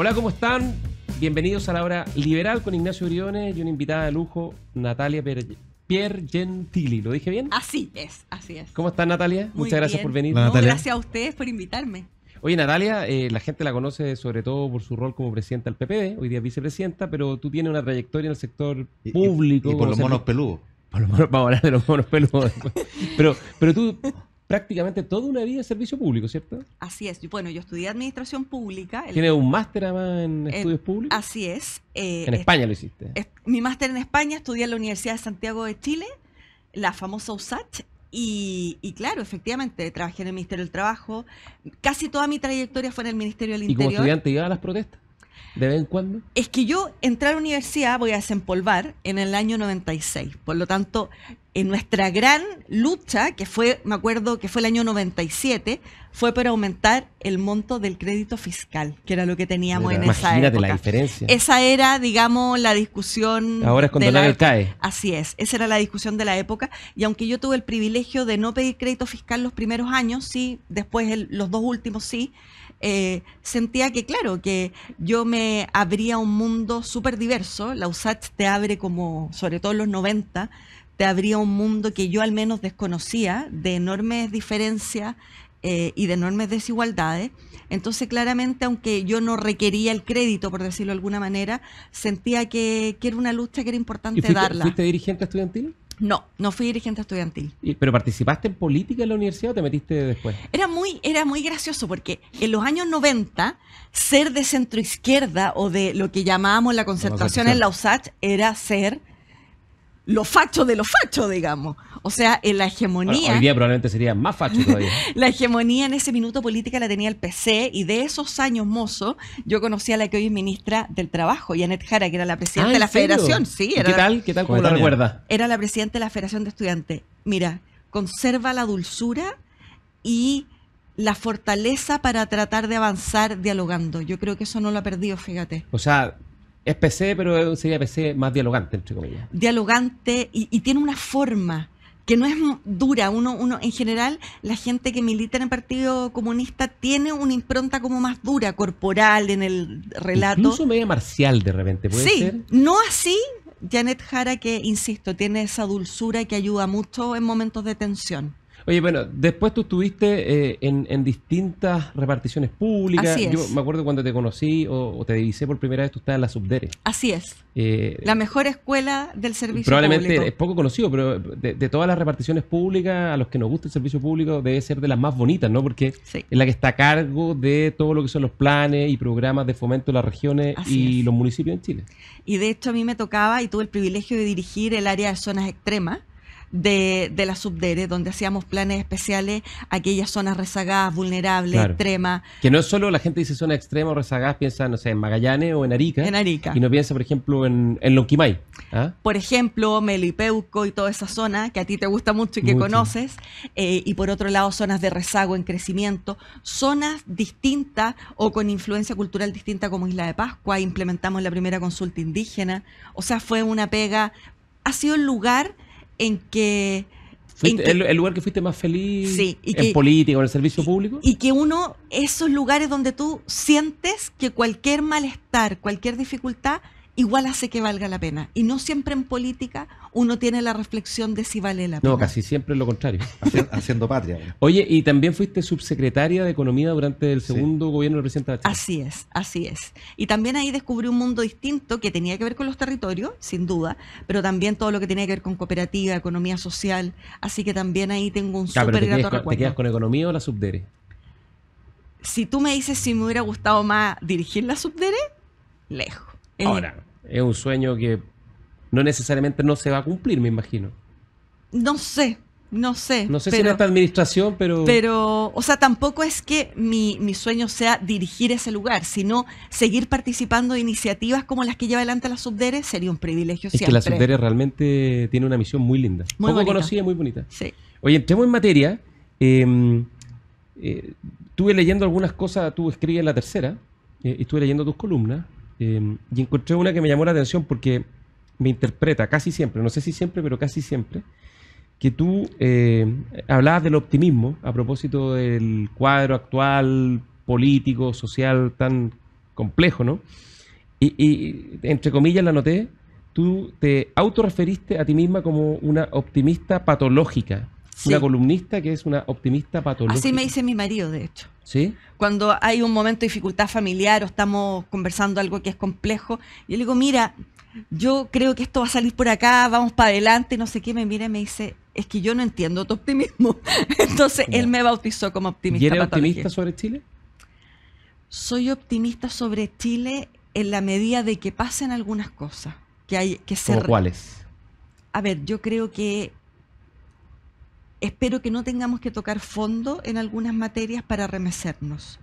Hola, ¿cómo están? Bienvenidos a la hora liberal con Ignacio Briones y una invitada de lujo, Natalia Piergentili. ¿Lo dije bien? Así es, así es. ¿Cómo estás, Natalia? Muy Muchas gracias bien. por venir. No, Natalia. gracias a ustedes por invitarme. Oye, Natalia, la gente la conoce sobre todo por su rol como presidenta del PPD, hoy día es vicepresidenta, pero tú tienes una trayectoria en el sector público. Y por los monos peludos. Vamos a hablar de los monos peludos después. Pero tú prácticamente toda una vida de servicio público, ¿cierto? Así es. Bueno, yo estudié administración pública. ¿Tienes un máster además en estudios públicos? Así es. En España lo hiciste. Mi máster en España, estudié en la Universidad de Santiago de Chile, la famosa USACH. Y claro, efectivamente, trabajé en el Ministerio del Trabajo. Casi toda mi trayectoria fue en el Ministerio del ¿Y Interior. como estudiante ibas a las protestas? ¿De vez en cuando? Es que yo entré a la universidad, voy a desempolvar, en el año 96. Por lo tanto, en nuestra gran lucha, que fue, me acuerdo que fue el año 97, fue para aumentar el monto del crédito fiscal, que era lo que teníamos en esa época. Imagínate la diferencia. Esa era, digamos, la discusión. Ahora es condonar el CAE. Así es, esa era la discusión de la época. Y aunque yo tuve el privilegio de no pedir crédito fiscal los primeros años, sí, después los dos últimos sí, sentía que, claro, que yo me abría un mundo súper diverso. La USACH te abre como, sobre todo en los 90, te abría un mundo que yo al menos desconocía, de enormes diferencias y de enormes desigualdades. Entonces, claramente, aunque yo no requería el crédito, por decirlo de alguna manera, sentía que era una lucha que era importante darla. ¿Fuiste dirigente estudiantil? No fui dirigente estudiantil. ¿Pero participaste en política en la universidad o te metiste después? Era muy gracioso porque en los años 90, ser de centroizquierda o de lo que llamábamos la concertación en la USACH era ser los fachos de los fachos, digamos. O sea, en la hegemonía... Bueno, hoy día probablemente sería más facho todavía. La hegemonía en ese minuto política la tenía el PC, y de esos años mozos yo conocí a la que hoy es ministra del Trabajo, Janet Jara, que era la presidenta de la Federación. Sí, ¿Qué tal? ¿Cómo lo recuerdas? Era la presidenta de la Federación de Estudiantes. Mira, conserva la dulzura y la fortaleza para tratar de avanzar dialogando. Yo creo que eso no lo ha perdido, fíjate. O sea, es PC, pero sería PC más dialogante, entre comillas. Dialogante y tiene una forma que no es dura. Uno en general, la gente que milita en el Partido Comunista tiene una impronta como más dura, corporal, en el relato. Incluso media marcial de repente, ¿puede ser? Sí, no así Janet Jara, que, insisto, tiene esa dulzura que ayuda mucho en momentos de tensión. Oye, bueno, después tú estuviste en distintas reparticiones públicas. Así es. Yo me acuerdo cuando te conocí o te divisé por primera vez, tú estabas en la Subdere. Así es. La mejor escuela del servicio probablemente público. Es poco conocido, pero de todas las reparticiones públicas, a los que nos gusta el servicio público, debe ser de las más bonitas, ¿no? Porque sí, es la que está a cargo de todo lo que son los planes y programas de fomento de las regiones y los municipios en Chile. Y de hecho a mí me tocaba y tuve el privilegio de dirigir el área de zonas extremas de la Subdere, donde hacíamos planes especiales a aquellas zonas rezagadas, vulnerables, claro, extremas. Que no es solo la gente dice zona extrema o rezagadas, piensa, no sé, en Magallanes o en Arica. En Arica. Y no piensa, por ejemplo, en Lonquimay. ¿Ah? Por ejemplo, Melipeuco y toda esa zona que a ti te gusta mucho y que conoces. Y por otro lado, zonas de rezago en crecimiento. Zonas distintas o con influencia cultural distinta como Isla de Pascua. Implementamos la primera consulta indígena. O sea, fue una pega. Ha sido el lugar en que... ¿El lugar que fuiste más feliz, sí, en política o en el servicio público? Y que esos lugares donde tú sientes que cualquier malestar, cualquier dificultad, igual hace que valga la pena. Y no siempre en política uno tiene la reflexión de si vale la pena. No, casi siempre es lo contrario. Haciendo patria. Oye, y también fuiste subsecretaria de Economía durante el segundo gobierno del presidente Bachelet. Así es. Y también ahí descubrí un mundo distinto que tenía que ver con los territorios, sin duda, pero también todo lo que tenía que ver con cooperativa, economía social. Así que también ahí tengo un súper grato recuerdo. ¿Te quedas con Economía o la Subdere? Si tú me dices si me hubiera gustado más dirigir la Subdere, lejos. Ahora, es un sueño que no necesariamente no se va a cumplir, me imagino. No sé. No sé si en esta administración, pero... o sea, tampoco es que mi sueño sea dirigir ese lugar, sino seguir participando de iniciativas como las que lleva adelante la Subdere sería un privilegio siempre. Es que la Subdere realmente tiene una misión muy linda. Muy poco bonita. Conocida y muy bonita. Sí. Oye, entremos en materia. Estuve leyendo algunas cosas, tú escribes en La Tercera, estuve leyendo tus columnas, y encontré una que me llamó la atención porque me interpreta casi siempre, no sé si siempre, pero casi siempre, que tú hablabas del optimismo a propósito del cuadro actual político, social tan complejo, ¿no? Y entre comillas la noté, tú te autorreferiste a ti misma como una optimista patológica. Sí. Una columnista que es una optimista patológica. Así me dice mi marido, de hecho. ¿Sí? Cuando hay un momento de dificultad familiar o estamos conversando algo que es complejo, yo le digo, mira, yo creo que esto va a salir por acá, vamos para adelante, no sé qué, me mira y me dice, es que yo no entiendo tu optimismo. Entonces él me bautizó como optimista. ¿Y eres patológica. optimista sobre Chile? Soy optimista sobre Chile en la medida de que pasen algunas cosas. Que hay que ser. ¿Cómo cuáles? A ver, yo creo que espero que no tengamos que tocar fondo en algunas materias para remecernos.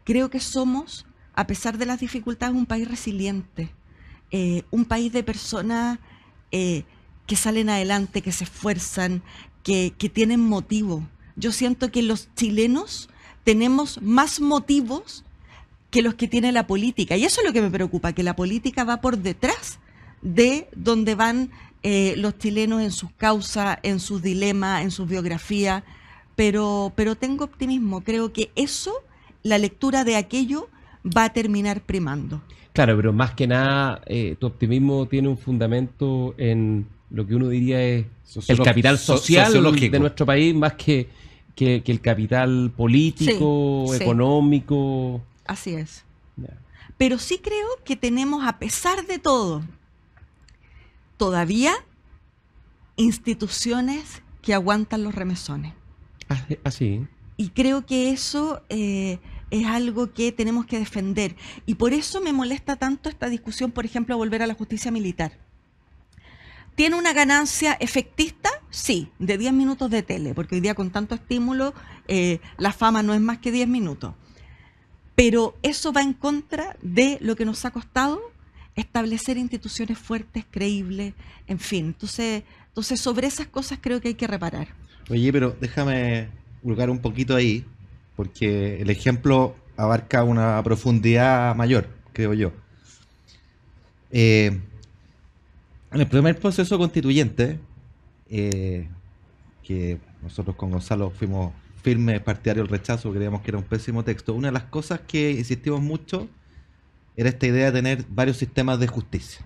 Creo que somos, a pesar de las dificultades, un país resiliente, un país de personas que salen adelante, que se esfuerzan, que tienen motivo. Yo siento que los chilenos tenemos más motivos que los que tiene la política. Y eso es lo que me preocupa, que la política va por detrás de donde van los chilenos en sus causas, en sus dilemas, en sus biografías, pero tengo optimismo. Creo que eso, la lectura de aquello, va a terminar primando. Claro, pero más que nada, tu optimismo tiene un fundamento en lo que uno diría es el capital social sociológico de nuestro país, más que el capital político, Sí, sí. económico. Así es. Ya. Pero sí creo que tenemos, a pesar de todo, todavía instituciones que aguantan los remesones. Así. Y creo que eso es algo que tenemos que defender. Y por eso me molesta tanto esta discusión, por ejemplo, volver a la justicia militar. ¿Tiene una ganancia efectista? Sí, de 10 minutos de tele, porque hoy día con tanto estímulo la fama no es más que 10 minutos. Pero eso va en contra de lo que nos ha costado establecer instituciones fuertes, creíbles, en fin. Entonces sobre esas cosas creo que hay que reparar. Oye, pero déjame hurgar un poquito ahí, porque el ejemplo abarca una profundidad mayor, creo yo. En el primer proceso constituyente, que nosotros con Gonzalo fuimos firmes partidarios del rechazo, creíamos que era un pésimo texto, una de las cosas que insistimos mucho era esta idea de tener varios sistemas de justicia.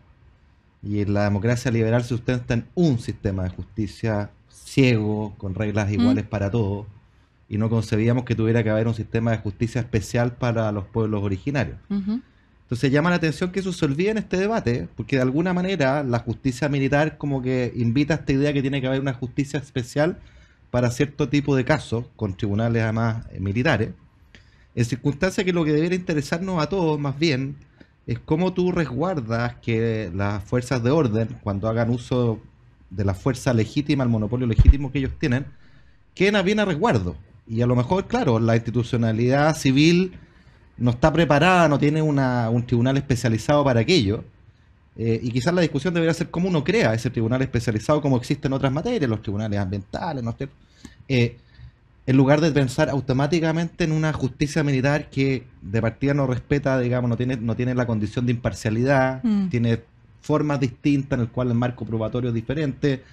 Y la democracia liberal se sustenta en un sistema de justicia ciego, con reglas iguales para todos, y no concebíamos que tuviera que haber un sistema de justicia especial para los pueblos originarios. Entonces llama la atención que eso se olvide en este debate, porque de alguna manera la justicia militar como que invita a esta idea que tiene que haber una justicia especial para cierto tipo de casos, con tribunales además militares, en circunstancias que lo que debería interesarnos a todos más bien es cómo tú resguardas que las fuerzas de orden, cuando hagan uso de la fuerza legítima, el monopolio legítimo que ellos tienen, queden bien a resguardo. Y a lo mejor, claro, la institucionalidad civil no está preparada, no tiene un tribunal especializado para aquello. Y quizás la discusión debería ser cómo uno crea ese tribunal especializado como existe en otras materias, los tribunales ambientales, ¿no? En lugar de pensar automáticamente en una justicia militar que de partida no respeta, digamos, no tiene la condición de imparcialidad, tiene formas distintas en el cual el marco probatorio es diferente.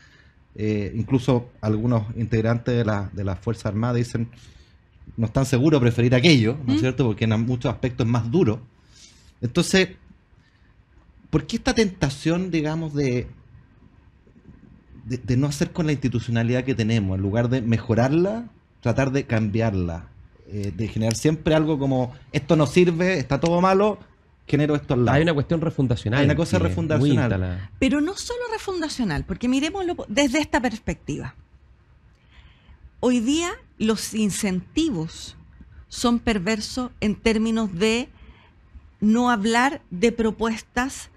Incluso algunos integrantes de las Fuerzas Armadas dicen no están seguros de preferir aquello, ¿no es cierto? Porque en muchos aspectos es más duro. Entonces, ¿por qué esta tentación, digamos, de no hacer con la institucionalidad que tenemos, en lugar de mejorarla, tratar de cambiarla, de generar siempre algo como esto no sirve, está todo malo, genero esto al lado? Hay una cuestión refundacional. Hay una cosa que es refundacional. muy instalada. Pero no solo refundacional, porque miremoslo desde esta perspectiva. Hoy día los incentivos son perversos en términos de no hablar de propuestas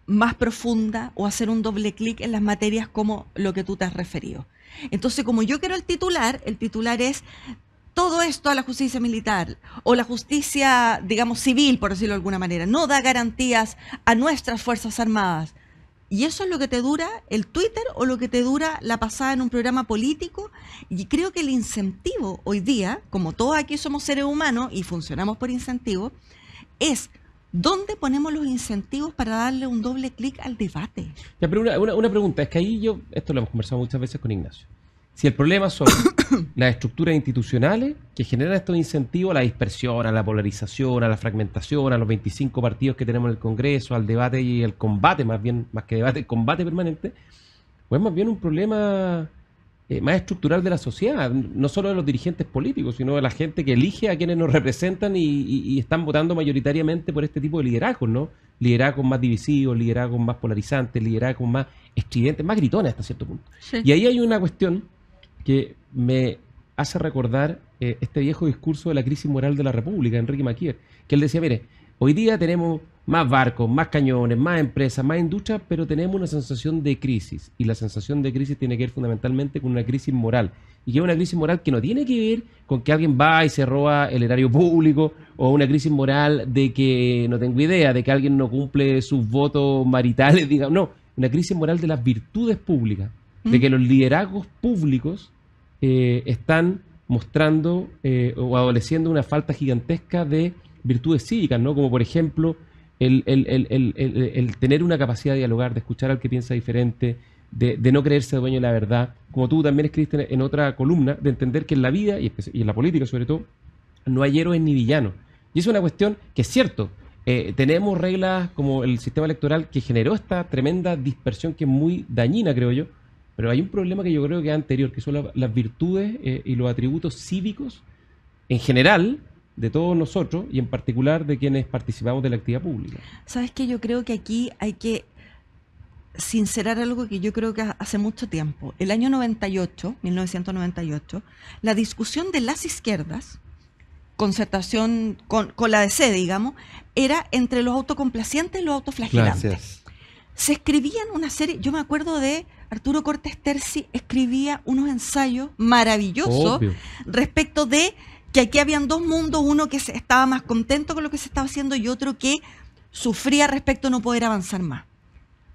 más profundas o hacer un doble clic en las materias como lo que tú te has referido. Entonces, como yo quiero el titular es todo esto a la justicia militar o la justicia, digamos, civil, por decirlo de alguna manera, no da garantías a nuestras Fuerzas Armadas. Y eso es lo que te dura el Twitter o lo que te dura la pasada en un programa político. Y creo que el incentivo hoy día, como todos aquí somos seres humanos y funcionamos por incentivos, es dónde ponemos los incentivos para darle un doble clic al debate. Ya, pero una pregunta, es que ahí esto lo hemos conversado muchas veces con Ignacio. Si el problema son las estructuras institucionales que generan estos incentivos a la dispersión, a la polarización, a la fragmentación, a los 25 partidos que tenemos en el Congreso, al debate y el combate, más que debate, el combate permanente, pues más bien un problema más estructural de la sociedad, no solo de los dirigentes políticos, sino de la gente que elige a quienes nos representan y están votando mayoritariamente por este tipo de liderazgos, ¿no? Liderazgos más divisivos, liderazgos más polarizantes, liderazgos más estridentes, más gritones hasta cierto punto. Sí. Y ahí hay una cuestión que me hace recordar este viejo discurso de la crisis moral de la República, Enrique Maquier, que él decía, mire, hoy día tenemos más barcos, más cañones, más empresas, más industria, pero tenemos una sensación de crisis. Y la sensación de crisis tiene que ver fundamentalmente con una crisis moral. Y que es una crisis moral que no tiene que ver con que alguien va y se roba el erario público, o una crisis moral de que, no tengo idea, de que alguien no cumple sus votos maritales, digamos. No, una crisis moral de las virtudes públicas, de que los liderazgos públicos están mostrando o adoleciendo una falta gigantesca de virtudes cívicas, ¿no? Como por ejemplo el tener una capacidad de dialogar, de escuchar al que piensa diferente, de no creerse dueño de la verdad, como tú también escribiste en otra columna, de entender que en la vida y en la política sobre todo no hay héroes ni villanos. Y es una cuestión que es cierto, tenemos reglas como el sistema electoral que generó esta tremenda dispersión que es muy dañina, creo yo, pero hay un problema que yo creo que es anterior, que son las virtudes y los atributos cívicos en general de todos nosotros y en particular de quienes participamos de la actividad pública. ¿Sabes qué? Yo creo que aquí hay que sincerar algo que yo creo que hace mucho tiempo. El año 1998, la discusión de las izquierdas, concertación con la DC, digamos, era entre los autocomplacientes y los autoflagelantes. Gracias. Se escribían una serie, yo me acuerdo de Arturo Cortés Terzi, escribía unos ensayos maravillosos Obvio. respecto de que aquí habían dos mundos, uno que estaba más contento con lo que se estaba haciendo y otro que sufría respecto a no poder avanzar más.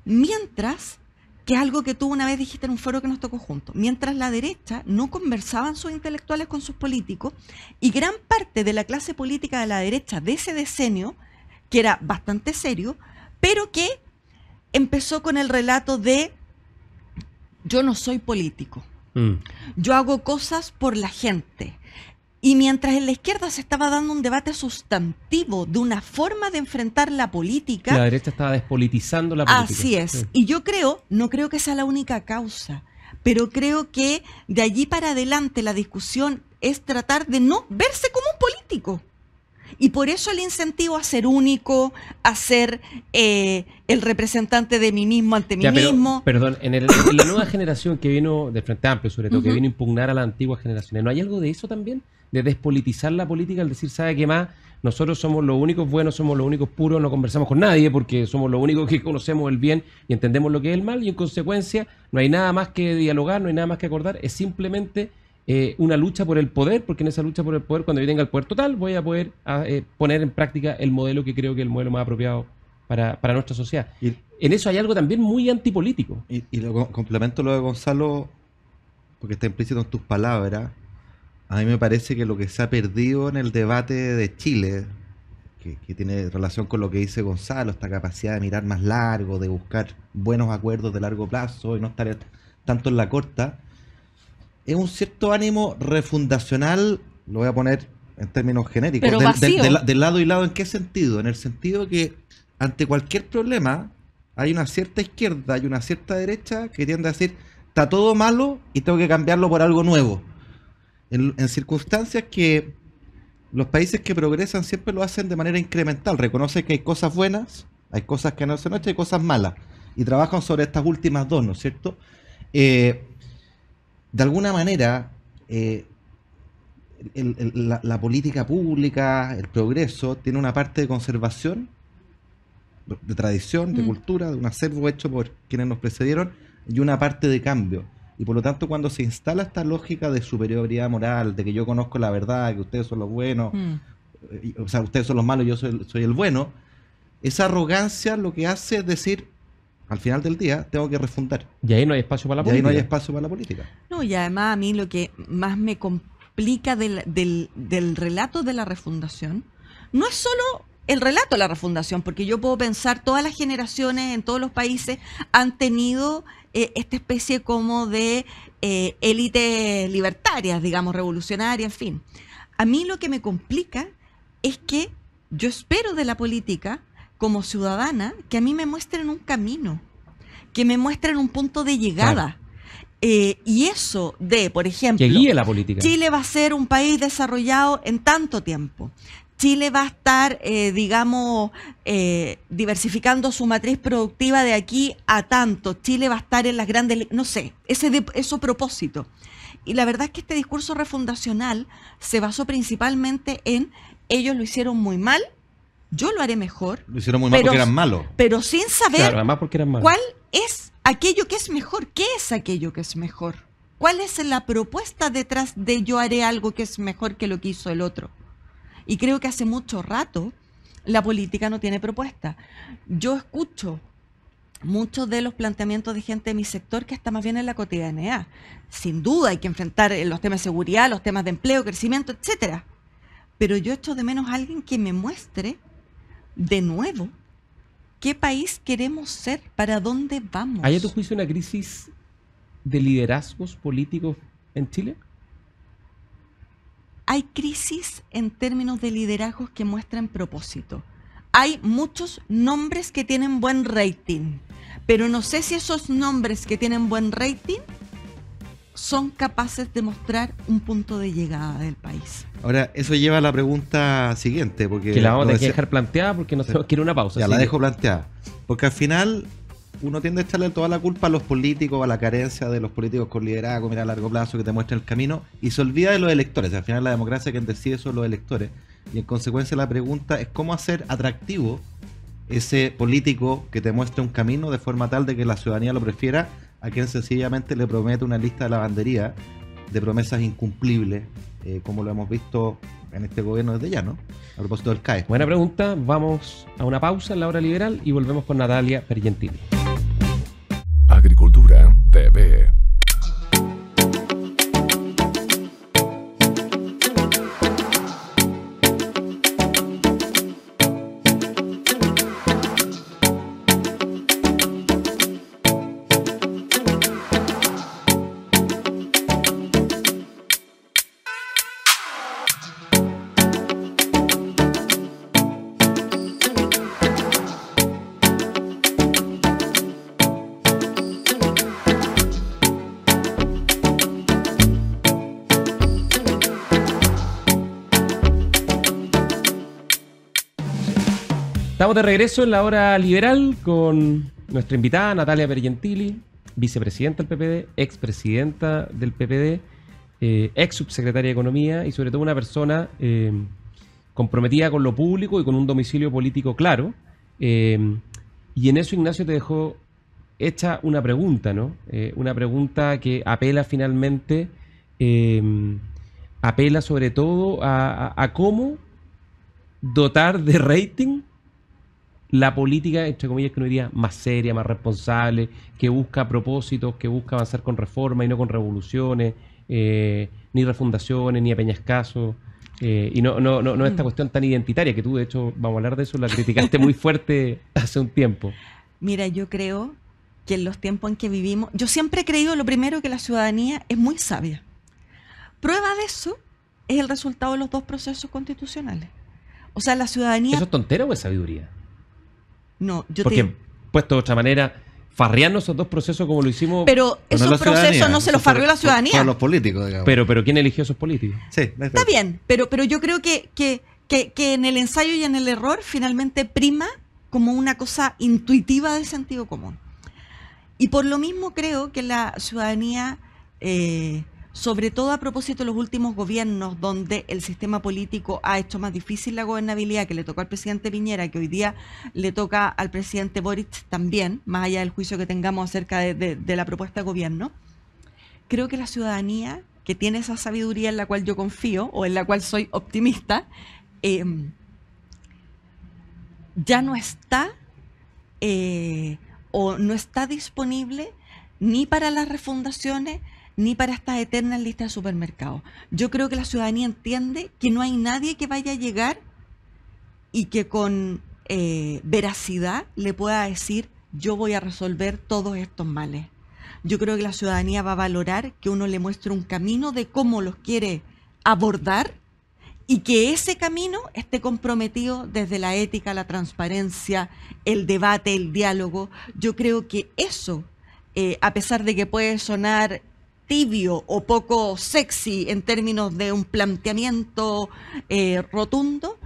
Mientras, que es algo que tú una vez dijiste en un foro que nos tocó juntos, mientras la derecha no conversaban sus intelectuales con sus políticos y gran parte de la clase política de la derecha de ese decenio, que era bastante serio, pero que empezó con el relato de yo no soy político, yo hago cosas por la gente. Y mientras en la izquierda se estaba dando un debate sustantivo de una forma de enfrentar la política, La derecha estaba despolitizando la política. así es. Sí. Y yo creo, no creo que sea la única causa, pero creo que de allí para adelante la discusión es tratar de no verse como un político. Y por eso el incentivo a ser único, a ser el representante de mí mismo ante mí Ya, pero, mismo. perdón, en la nueva generación que vino del Frente Amplio, sobre todo, que vino a impugnar a las antiguas generaciones, ¿no hay algo de eso también? De despolitizar la política, al decir, ¿sabe qué más? Nosotros somos los únicos buenos, somos los únicos puros, no conversamos con nadie porque somos los únicos que conocemos el bien y entendemos lo que es el mal, y en consecuencia no hay nada más que dialogar, no hay nada más que acordar, es simplemente una lucha por el poder, porque en esa lucha por el poder, cuando yo tenga el poder total, voy a poder poner en práctica el modelo que creo que es el modelo más apropiado para nuestra sociedad. Y, En eso hay algo también muy antipolítico. y lo complemento lo de Gonzalo, porque está implícito en tus palabras. A mí me parece que lo que se ha perdido en el debate de Chile, que tiene relación con lo que dice Gonzalo, esta capacidad de mirar más largo, de buscar buenos acuerdos de largo plazo y no estar tanto en la corta, es un cierto ánimo refundacional, lo voy a poner en términos genéricos, Pero vacío. de lado y lado. ¿En qué sentido? En el sentido que ante cualquier problema hay una cierta izquierda y una cierta derecha que tiende a decir, está todo malo y tengo que cambiarlo por algo nuevo. En circunstancias que los países que progresan siempre lo hacen de manera incremental, reconocen que hay cosas buenas, hay cosas que no se han hecho, hay cosas malas, y trabajan sobre estas últimas dos, ¿no es cierto? De alguna manera, la política pública, el progreso, tiene una parte de conservación, de tradición, de cultura, de un acervo hecho por quienes nos precedieron, y una parte de cambio. Y por lo tanto, cuando se instala esta lógica de superioridad moral, de que yo conozco la verdad, que ustedes son los buenos, o sea, ustedes son los malos, yo soy el bueno, esa arrogancia lo que hace es decir, al final del día, tengo que refundar. Y ahí no hay espacio para la Y ahí política. no hay espacio para la política. No, y además a mí lo que más me complica del relato de la refundación no es solo el relato de la refundación, porque yo puedo pensar, todas las generaciones en todos los países han tenido esta especie como de élites libertarias, digamos, revolucionarias, en fin. A mí lo que me complica es que yo espero de la política, como ciudadana, que a mí me muestren un camino, que me muestren un punto de llegada. Claro. Y eso de, por ejemplo, que guíe la política. Chile va a ser un país desarrollado en tanto tiempo. Chile va a estar, digamos, diversificando su matriz productiva de aquí a tanto. Chile va a estar en las grandes, no sé, eso propósito. Y la verdad es que este discurso refundacional se basó principalmente en ellos lo hicieron muy mal, yo lo haré mejor. Lo hicieron muy mal porque eran malos. Pero sin saber, claro, además porque eran malos, cuál es aquello que es mejor. ¿Qué es aquello que es mejor? ¿Cuál es la propuesta detrás de yo haré algo que es mejor que lo que hizo el otro? Y creo que hace mucho rato la política no tiene propuesta. Yo escucho muchos de los planteamientos de gente de mi sector que está más bien en la cotidianidad. Sin duda hay que enfrentar los temas de seguridad, los temas de empleo, crecimiento, etcétera. Pero yo echo de menos a alguien que me muestre de nuevo qué país queremos ser, para dónde vamos. ¿Hay a tu juicio una crisis de liderazgos políticos en Chile? Hay crisis en términos de liderazgos que muestran propósito. Hay muchos nombres que tienen buen rating, pero no sé si esos nombres que tienen buen rating son capaces de mostrar un punto de llegada del país. Ahora, eso lleva a la pregunta siguiente, porque que la vamos a tener que dejar planteada porque nos tenemos que ir a una pausa. Ya la dejo planteada. Porque al final uno tiende a echarle toda la culpa a los políticos, a la carencia de los políticos con liderazgo, mira a largo plazo, que te muestren el camino, y se olvida de los electores. Al final la democracia quien decide son los electores. Y en consecuencia la pregunta es cómo hacer atractivo ese político que te muestre un camino de forma tal de que la ciudadanía lo prefiera a quien sencillamente le promete una lista de lavandería de promesas incumplibles, como lo hemos visto en este gobierno desde ya, ¿no? A propósito del CAE. Buena pregunta. Vamos a una pausa en la hora liberal y volvemos con Natalia Pergentili. Agricultura TV. Estamos de regreso en la hora liberal con nuestra invitada Natalia Pergentili, vicepresidenta del PPD, expresidenta del PPD, ex subsecretaria de Economía y sobre todo una persona comprometida con lo público y con un domicilio político claro. Y en eso Ignacio te dejó hecha una pregunta, ¿no? Una pregunta que apela finalmente, apela sobre todo a cómo dotar de rating la política, entre comillas, que uno diría más seria, más responsable, que busca propósitos, que busca avanzar con reformas y no con revoluciones, ni refundaciones, ni apeñascasos, y no esta cuestión tan identitaria que tú, de hecho, vamos a hablar de eso, la criticaste muy fuerte hace un tiempo. Mira, yo creo que en los tiempos en que vivimos, yo siempre he creído, lo primero, que la ciudadanía es muy sabia. Prueba de eso es el resultado de los dos procesos constitucionales. O sea, la ciudadanía... ¿Eso es tontera o es sabiduría? No, porque, puesto de otra manera, farrearnos esos dos procesos como lo hicimos... Pero esos procesos no se los farreó la ciudadanía. Fueron los políticos, digamos. Pero ¿quién eligió a esos políticos? Sí, está bien, pero yo creo que en el ensayo y en el error finalmente prima como una cosa intuitiva del sentido común. Y por lo mismo creo que la ciudadanía... sobre todo a propósito de los últimos gobiernos donde el sistema político ha hecho más difícil la gobernabilidad, que le tocó al presidente Piñera, que hoy día le toca al presidente Boric también, más allá del juicio que tengamos acerca de la propuesta de gobierno, creo que la ciudadanía, que tiene esa sabiduría en la cual yo confío o en la cual soy optimista, ya no está o no está disponible ni para las refundaciones ni para estas eternas listas de supermercados. Yo creo que la ciudadanía entiende que no hay nadie que vaya a llegar y que con veracidad le pueda decir: yo voy a resolver todos estos males. Yo creo que la ciudadanía va a valorar que uno le muestre un camino de cómo los quiere abordar y que ese camino esté comprometido desde la ética, la transparencia, el debate, el diálogo. Yo creo que eso, a pesar de que puede sonar tibio o poco sexy en términos de un planteamiento rotundo,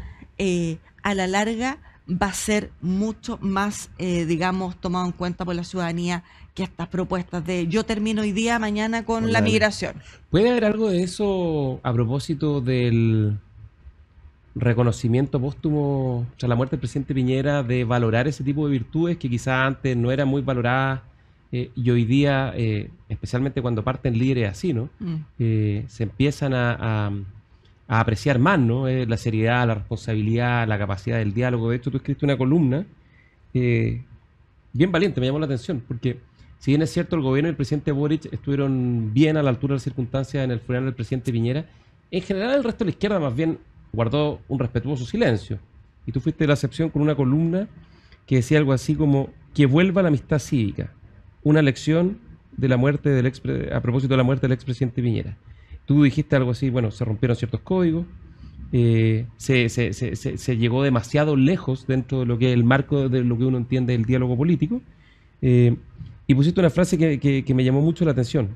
a la larga va a ser mucho más, digamos, tomado en cuenta por la ciudadanía que estas propuestas de yo termino hoy día, mañana con la migración. ¿Puede haber algo de eso a propósito del reconocimiento póstumo tras la muerte del presidente Piñera, de valorar ese tipo de virtudes que quizás antes no eran muy valoradas y hoy día, especialmente cuando parten líderes así, ¿no? Se empiezan a apreciar más, ¿no? La seriedad, la responsabilidad, la capacidad del diálogo. De hecho, tú escribiste una columna bien valiente, me llamó la atención, porque si bien es cierto, el gobierno y el presidente Boric estuvieron bien a la altura de las circunstancias en el funeral del presidente Piñera, en general el resto de la izquierda más bien guardó un respetuoso silencio. Y tú fuiste la excepción con una columna que decía algo así como: que vuelva la amistad cívica, una lección de la muerte del a propósito de la muerte del expresidente Piñera. Tú dijiste algo así: bueno, se rompieron ciertos códigos, se llegó demasiado lejos dentro de lo que es el marco de lo que uno entiende del diálogo político, y pusiste una frase que me llamó mucho la atención.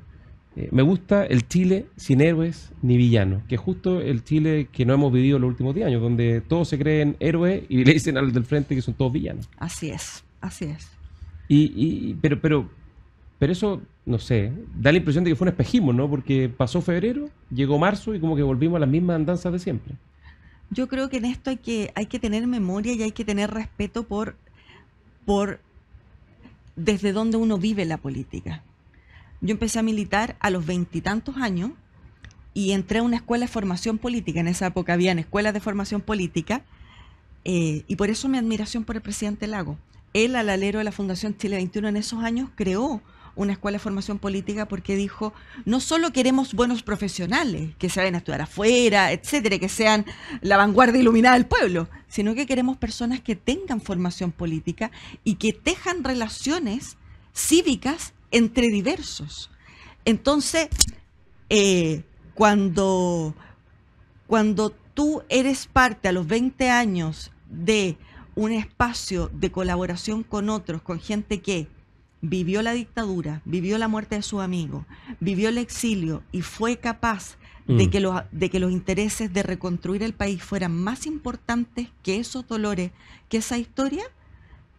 Me gusta el Chile sin héroes ni villanos, que es justo el Chile que no hemos vivido los últimos 10 años, donde todos se creen héroes y le dicen al del frente que son todos villanos. Así es, así es. Pero eso, no sé, da la impresión de que fue un espejismo, ¿no? Porque pasó febrero, llegó marzo y como que volvimos a las mismas andanzas de siempre. Yo creo que en esto hay que tener memoria y hay que tener respeto por desde donde uno vive la política. Yo empecé a militar a los 20 y tantos años y entré a una escuela de formación política. En esa época habían escuelas de formación política, y por eso mi admiración por el presidente Lagos. Él, al alero de la Fundación Chile 21 en esos años, creó una escuela de formación política porque dijo: no solo queremos buenos profesionales que se vayan a estudiar afuera, etcétera, que sean la vanguardia iluminada del pueblo, sino que queremos personas que tengan formación política y que tejan relaciones cívicas entre diversos. Entonces, cuando tú eres parte a los 20 años de un espacio de colaboración con otros, con gente que vivió la dictadura, vivió la muerte de su amigo, vivió el exilio y fue capaz de que los intereses de reconstruir el país fueran más importantes que esos dolores, que esa historia,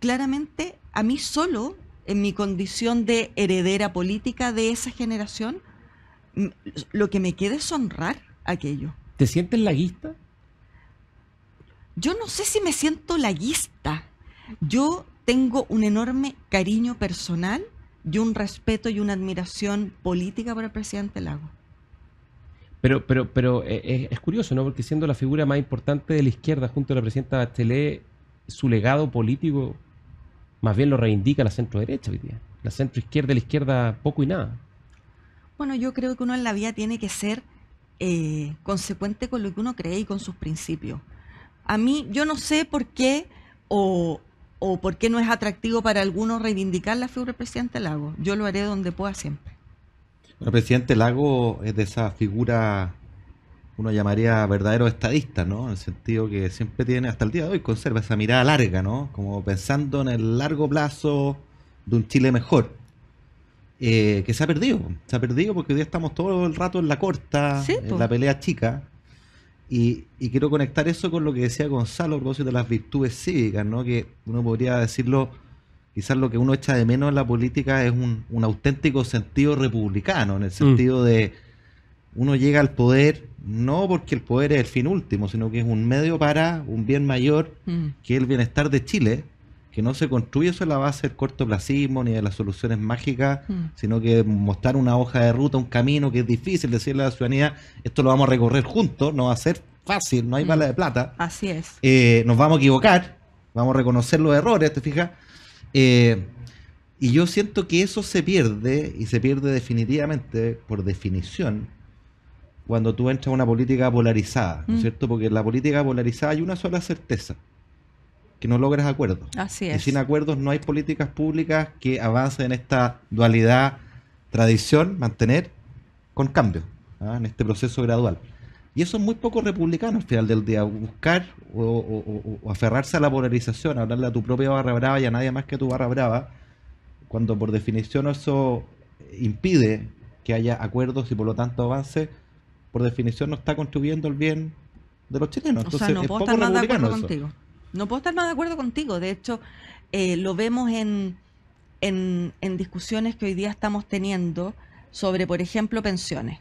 claramente a mí solo, en mi condición de heredera política de esa generación, lo que me queda es honrar aquello. ¿Te sientes laguista? Yo no sé si me siento laguista. Yo tengo un enorme cariño personal y un respeto y una admiración política por el presidente Lagos. Pero es curioso, ¿no? Porque siendo la figura más importante de la izquierda junto a la presidenta Bachelet, su legado político más bien lo reivindica la centro-derecha hoy día. La centro-izquierda y la izquierda poco y nada. Bueno, yo creo que uno en la vida tiene que ser consecuente con lo que uno cree y con sus principios. A mí, yo no sé por qué o por qué no es atractivo para algunos reivindicar la figura del presidente Lagos. Yo lo haré donde pueda siempre. El presidente Lagos es de esa figura, uno llamaría verdadero estadista, ¿no? En el sentido que siempre tiene, hasta el día de hoy, conserva esa mirada larga, ¿no? Como pensando en el largo plazo de un Chile mejor. Que se ha perdido porque hoy día estamos todo el rato en la corta, sí, en la pelea chica. Y quiero conectar eso con lo que decía Gonzalo a propósito de las virtudes cívicas, ¿no? Que uno podría decirlo, quizás lo que uno echa de menos en la política es un auténtico sentido republicano, en el sentido de uno llega al poder no porque el poder es el fin último, sino que es un medio para un bien mayor, que es el bienestar de Chile, que no se construye sobre la base del cortoplacismo ni de las soluciones mágicas, sino que mostrar una hoja de ruta, un camino que es difícil decirle a la ciudadanía: esto lo vamos a recorrer juntos, no va a ser fácil, no hay bala de plata. Así es. Nos vamos a equivocar, vamos a reconocer los errores, ¿te fijas? Y yo siento que eso se pierde, y se pierde definitivamente, por definición, cuando tú entras a una política polarizada, ¿no es cierto? Porque en la política polarizada hay una sola certeza: que no logras acuerdos. Así Y es. sin acuerdos no hay políticas públicas que avancen en esta dualidad, tradición, mantener con cambio, en este proceso gradual. Y eso es muy poco republicano al final del día, buscar o aferrarse a la polarización, hablarle a tu propia barra brava y a nadie más que a tu barra brava, cuando por definición eso impide que haya acuerdos y por lo tanto avance, por definición no está contribuyendo al bien de los chilenos. O sea, Entonces no es puedo poco estar más de republicano acuerdo eso. contigo. No puedo estar más de acuerdo contigo. De hecho, lo vemos en discusiones que hoy día estamos teniendo sobre, por ejemplo, pensiones.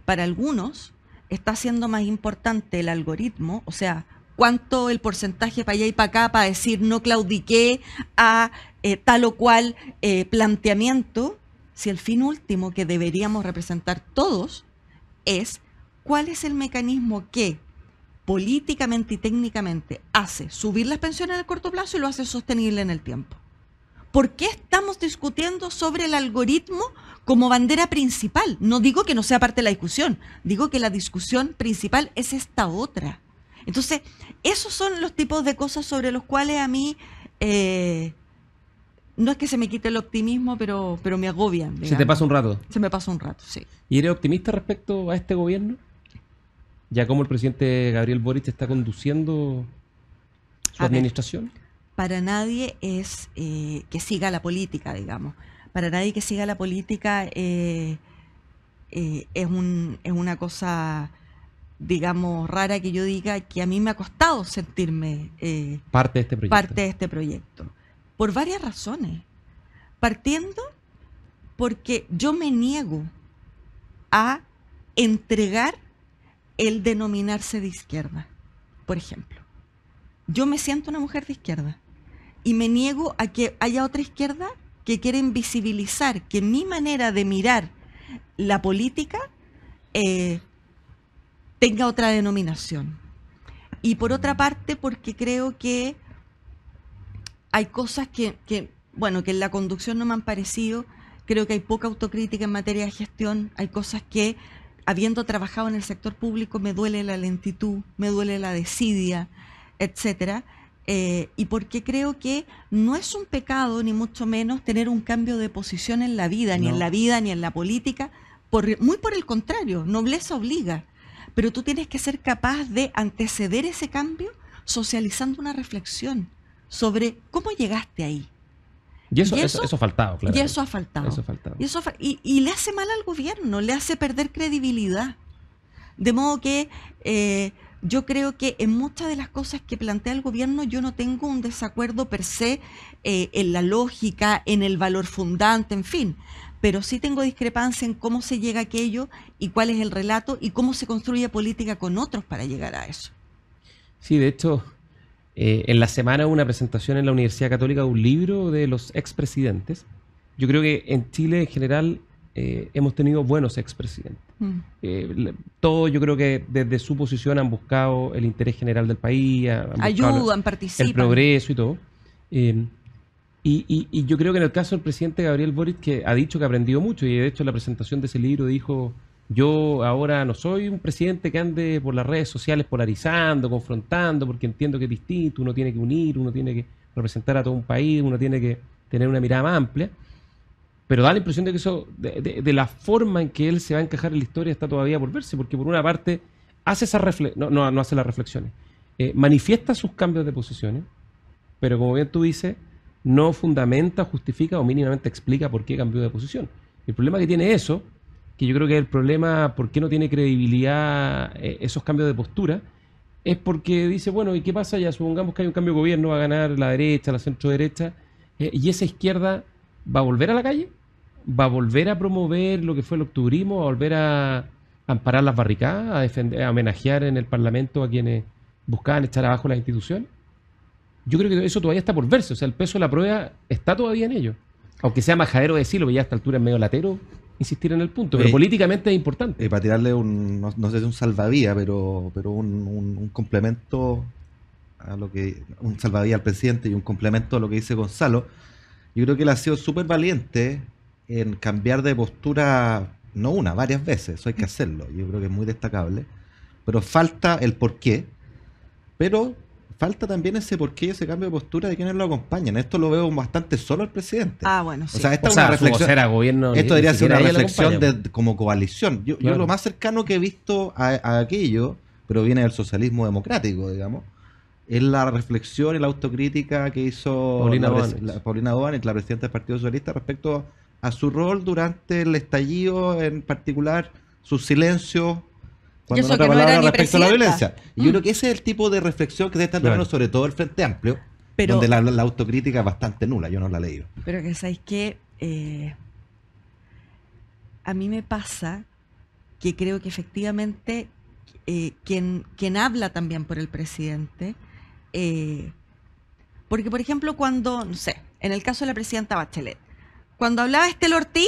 Para algunos está siendo más importante el algoritmo, o sea, cuánto el porcentaje para allá y para acá para decir no claudiqué a tal o cual planteamiento, si el fin último que deberíamos representar todos es cuál es el mecanismo que políticamente y técnicamente hace subir las pensiones a corto plazo y lo hace sostenible en el tiempo. ¿Por qué estamos discutiendo sobre el algoritmo como bandera principal? No digo que no sea parte de la discusión, digo que la discusión principal es esta otra. Entonces, esos son los tipos de cosas sobre los cuales a mí no es que se me quite el optimismo, pero me agobian. Se te digamos. pasa un rato. Se me pasa un rato, sí. ¿Y eres optimista respecto a este gobierno? Ya como el presidente Gabriel Boric está conduciendo su A ver. administración. Para nadie es que siga la política, digamos. Para nadie que siga la política es una cosa, digamos, rara que yo diga que a mí me ha costado sentirme Parte de este proyecto. parte de este proyecto. Por varias razones. Partiendo porque yo me niego a entregar el denominarse de izquierda, por ejemplo. Yo me siento una mujer de izquierda y me niego a que haya otra izquierda que quiera invisibilizar que mi manera de mirar la política tenga otra denominación. Y por otra parte, porque creo que hay cosas que en la conducción no me han parecido. Creo que hay poca autocrítica en materia de gestión. Hay cosas que, habiendo trabajado en el sector público, me duele la lentitud, me duele la desidia, etcétera. Y porque creo que no es un pecado, ni mucho menos, tener un cambio de posición en la vida, ni No. en la vida, ni en la política. Muy por el contrario, nobleza obliga. Pero tú tienes que ser capaz de anteceder ese cambio socializando una reflexión sobre cómo llegaste ahí. Y eso, Y eso, eso- eso ha faltado, claro. Y eso ha faltado. Eso ha faltado. Y le hace mal al gobierno, le hace perder credibilidad. De modo que yo creo que en muchas de las cosas que plantea el gobierno yo no tengo un desacuerdo per se en la lógica, en el valor fundante, en fin. Pero sí tengo discrepancia en cómo se llega a aquello y cuál es el relato y cómo se construye política con otros para llegar a eso. Sí, de hecho, en la semana hubo una presentación en la Universidad Católica de un libro de los expresidentes. Yo creo que en Chile en general hemos tenido buenos expresidentes. Todos yo creo que desde su posición han buscado el interés general del país, han buscado Ayudan, el participan. progreso y todo. Y yo creo que en el caso del presidente Gabriel Boric, que ha dicho que ha aprendido mucho, y de hecho en la presentación de ese libro dijo: yo ahora no soy un presidente que ande por las redes sociales polarizando, confrontando, porque entiendo que es distinto, uno tiene que unir, uno tiene que representar a todo un país, uno tiene que tener una mirada más amplia. Pero da la impresión de que eso, de la forma en que él se va a encajar en la historia, está todavía por verse, porque por una parte hace no hace las reflexiones, manifiesta sus cambios de posiciones, pero como bien tú dices, no fundamenta, justifica o mínimamente explica por qué cambió de posición. El problema que tiene eso, que yo creo que es el problema por qué no tiene credibilidad esos cambios de postura, es porque dice, bueno, ¿y qué pasa ya? Supongamos que hay un cambio de gobierno, va a ganar la derecha, la centro derecha, y esa izquierda va a volver a la calle, va a volver a promover lo que fue el octubrismo, va a volver a amparar las barricadas, a defender, a homenajear en el Parlamento a quienes buscaban echar abajo las instituciones. Yo creo que eso todavía está por verse, o sea, el peso de la prueba está todavía en ello. Aunque sea majadero decirlo, que ya a esta altura es medio latero insistir en el punto, pero Oye, políticamente es importante. Para tirarle no sé si un salvavidas, pero un complemento a lo que, un salvavidas al presidente y un complemento a lo que dice Gonzalo. Yo creo que él ha sido súper valiente en cambiar de postura, no una, varias veces, eso hay que hacerlo, yo creo que es muy destacable, pero falta el porqué, pero falta también ese porqué y ese cambio de postura de quienes lo acompañan. Esto lo veo bastante solo al presidente. Ah, bueno, sí. O sea, esta O es sea, una su reflexión. vocera gobierno, Esto debería ser una ella la reflexión acompaña. como coalición. Yo Claro. lo más cercano que he visto a aquello, pero viene del socialismo democrático, digamos, es la reflexión y la autocrítica que hizo Paulina Báñez. Paulina Báñez, la presidenta del Partido Socialista, respecto a su rol durante el estallido, en particular sus silencios, cuando eso en otra que no era palabra, ni respecto a la presidenta. violencia. Y yo creo que ese es el tipo de reflexión que se está Claro. teniendo sobre todo el Frente Amplio, Pero- donde la autocrítica es bastante nula. Yo no la he leído. Pero que sabéis que a mí me pasa que creo que efectivamente quien habla también por el presidente, porque por ejemplo cuando, no sé, en el caso de la presidenta Bachelet, cuando hablaba Estel Ortiz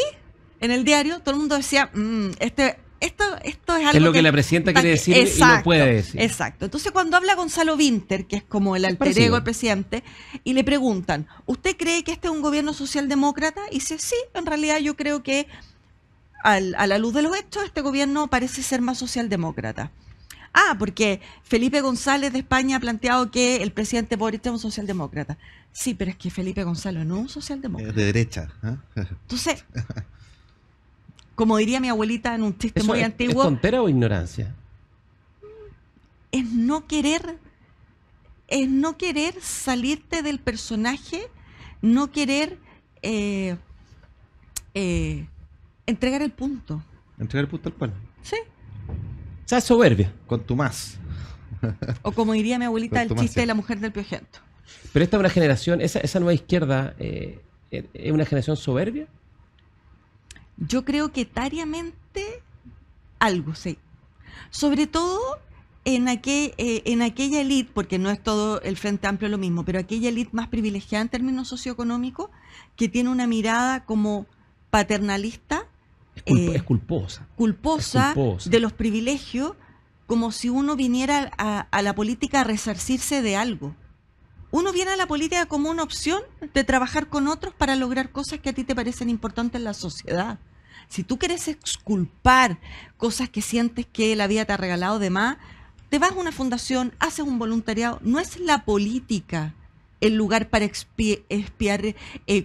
en el diario, todo el mundo decía, esto es algo Es lo que la presidenta quiere decir y no puede decir. Exacto. Entonces, cuando habla Gonzalo Winter, que es como el alter parecido. ego del presidente, y le preguntan, ¿usted cree que este es un gobierno socialdemócrata? Y dice, sí, en realidad yo creo que a la luz de los hechos, este gobierno parece ser más socialdemócrata. Ah, porque Felipe González de España ha planteado que el presidente Boric es un socialdemócrata. Sí, pero es que Felipe González no es un socialdemócrata. Es de derecha. ¿eh? Entonces, como diría mi abuelita en un chiste ¿Eso muy es antiguo, tontera o ignorancia? es no querer salirte del personaje, no querer entregar el punto. Entregar el punto al palo. ¿Sí? O sea, es soberbia. Con tu más. O como diría mi abuelita, el Tomás, chiste de sí. la mujer del piojento. Pero esta es una generación, esa nueva izquierda, ¿es una generación soberbia? Yo creo que etariamente algo, sí. Sobre todo en aquella élite, porque no es todo el Frente Amplio lo mismo, pero aquella élite más privilegiada en términos socioeconómicos, que tiene una mirada como paternalista, Es culposa. culposa, Es culposa. de los privilegios, como si uno viniera a la política a resarcirse de algo. Uno viene a la política como una opción de trabajar con otros para lograr cosas que a ti te parecen importantes en la sociedad. Si tú quieres exculpar cosas que sientes que la vida te ha regalado de más, te vas a una fundación, haces un voluntariado. No es la política el lugar para expiar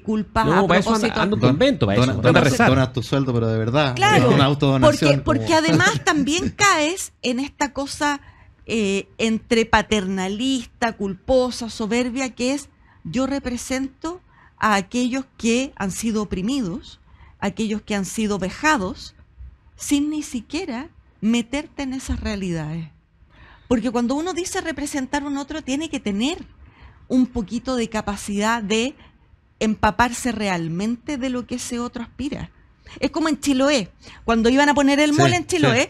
culpas a No, para eso propósito. anda un convento, para eso. Anda a rezar. Donas tu sueldo, pero de verdad. Claro, Una autodonación. porque además también caes en esta cosa entre paternalista, culposa, soberbia, que es yo represento a aquellos que han sido oprimidos, aquellos que han sido vejados, sin ni siquiera meterte en esas realidades. Porque cuando uno dice representar a un otro, tiene que tener un poquito de capacidad de empaparse realmente de lo que ese otro aspira. Es como en Chiloé, cuando iban a poner el mall en Chiloé,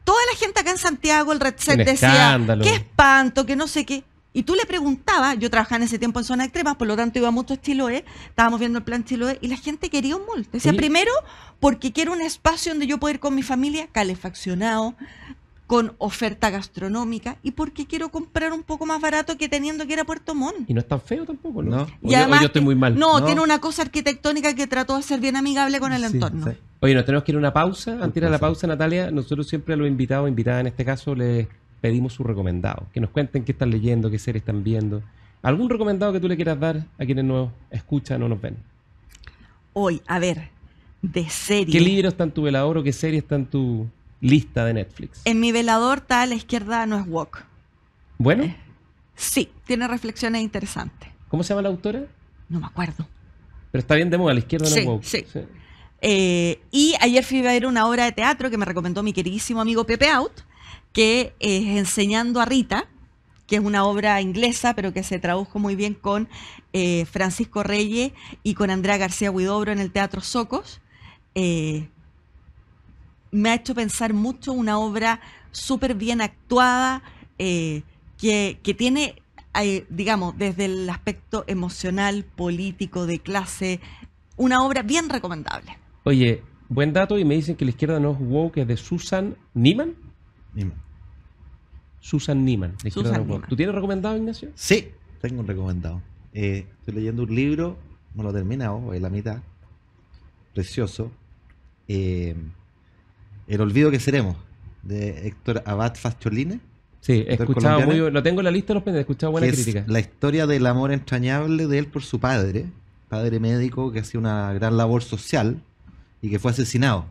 toda la gente acá en Santiago, el Red Set Un decía, escándalo. qué espanto, que no sé qué. Y tú le preguntabas, yo trabajaba en ese tiempo en zona extrema, por lo tanto iba mucho a Chiloé, estábamos viendo el plan Chiloé, y la gente quería un mall. Decía, Oye. primero, porque quiero un espacio donde yo pueda ir con mi familia, calefaccionado, con oferta gastronómica, y porque quiero comprar un poco más barato que teniendo que ir a Puerto Montt. Y no es tan feo tampoco, ¿no? No. O yo estoy muy mal. No, No. tiene una cosa arquitectónica que trató de ser bien amigable con el Sí, entorno. sí. Oye, nos tenemos que ir a una pausa. Antes de ir a la pausa, Natalia, nosotros siempre a los invitados, invitadas en este caso, les pedimos su recomendado. Que nos cuenten qué están leyendo, qué series están viendo. ¿Algún recomendado que tú le quieras dar a quienes nos escuchan o nos ven? Hoy, a ver, de serie. ¿Qué libro está en tu velador o qué serie está en tu lista de Netflix? En mi velador está a la izquierda no es walk. Bueno, Sí, tiene reflexiones interesantes. ¿cómo se llama la autora? No me acuerdo. Pero está bien de moda, a la izquierda no Sí, es woke. sí. Y ayer fui a ver una obra de teatro que me recomendó mi queridísimo amigo Pepe Out, que es Enseñando a Rita, que es una obra inglesa, pero que se tradujo muy bien con Francisco Reyes y con Andrea García Huidobro en el Teatro Socos. Me ha hecho pensar mucho, una obra súper bien actuada, que tiene, digamos, desde el aspecto emocional, político, de clase, una obra bien recomendable. Oye, buen dato y me dicen que la izquierda no es woke, es de Susan Neiman. Dime. Susan Neiman. La izquierda Susan no es woke. Neiman. ¿Tú tienes recomendado, Ignacio? Sí, tengo un recomendado. Estoy leyendo un libro, no lo he terminado, voy a la mitad. Precioso. El olvido que seremos, de Héctor Abad Fasciolini. Sí, he Autor escuchado colombiano, lo tengo en la lista de los pendientes, he escuchado buena que crítica. es la historia del amor entrañable de él por su padre médico que hacía una gran labor social y que fue asesinado.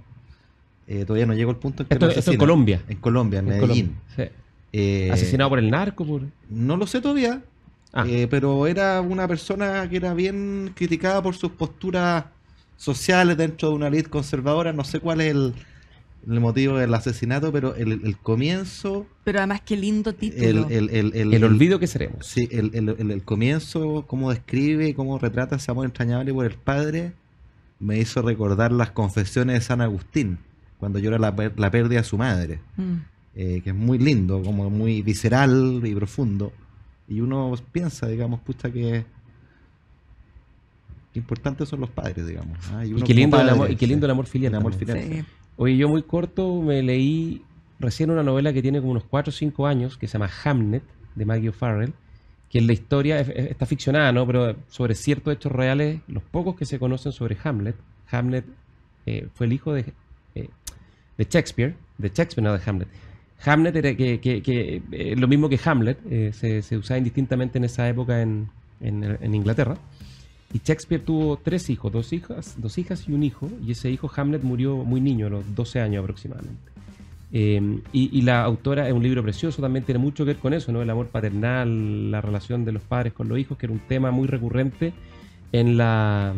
Todavía no llegó al punto en que lo Esto en asesinan. Colombia. En Colombia, en En Medellín. Colombia, sí. Eh, Asesinado por el narco, No lo sé todavía, Ah. pero era una persona que era bien criticada por sus posturas sociales dentro de una élite conservadora. No sé cuál es el motivo del asesinato, pero el comienzo, Pero además, qué lindo título. el olvido que seremos. sí, el comienzo, cómo describe, cómo retrata ese amor entrañable por el padre, me hizo recordar las confesiones de San Agustín, cuando llora la pérdida de su madre. Que es muy lindo, como muy visceral y profundo. Y uno piensa, digamos, pucha, que importantes son los padres, digamos. Y uno qué lindo como el amor, padre, y qué lindo el amor filial. el amor también. filial. Sí. Oye, yo muy corto me leí recién una novela que tiene como unos 4 o 5 años, que se llama Hamnet, de Maggie O'Farrell, que es la historia, está ficcionada, ¿no? Pero sobre ciertos hechos reales, los pocos que se conocen sobre Hamlet. Hamlet fue el hijo de Shakespeare, no de Hamlet. Hamlet era lo mismo que Hamlet, se usaba indistintamente en esa época en Inglaterra. Y Shakespeare tuvo 3 hijos, 2 hijas y un hijo, y ese hijo Hamlet murió muy niño, a los 12 años aproximadamente. Y la autora, es un libro precioso, también tiene mucho que ver con eso, ¿no? El amor paternal, la relación de los padres con los hijos, que era un tema muy recurrente en la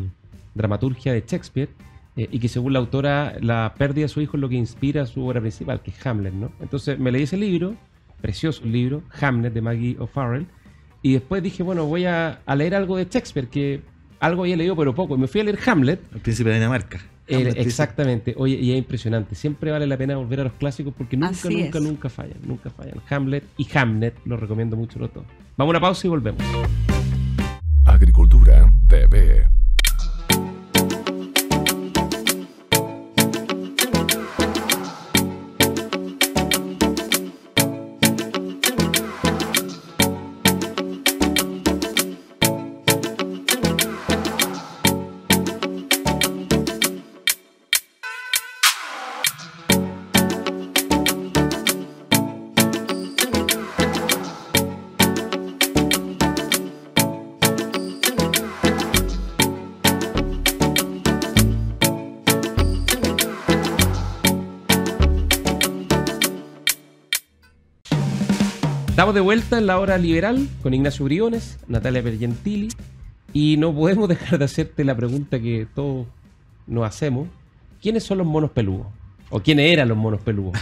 dramaturgia de Shakespeare, y que según la autora, la pérdida de su hijo es lo que inspira su obra principal, que es Hamlet, ¿no? Entonces me leí ese libro, precioso libro, Hamlet, de Maggie O'Farrell, y después dije, bueno, voy a leer algo de Shakespeare, que algo había leído pero poco, y me fui a leer Hamlet. El príncipe de Dinamarca. Hamlet, Exactamente. Oye, y es impresionante. Siempre vale la pena volver a los clásicos porque nunca fallan. Hamlet y Hamnet, los recomiendo mucho los dos. Vamos a una pausa y volvemos. Agricultura TV. Estamos de vuelta en la hora liberal con Ignacio Briones, Natalia Pergentili, y no podemos dejar de hacerte la pregunta que todos nos hacemos. ¿Quiénes son los monos peludos? ¿O quiénes eran los monos peludos?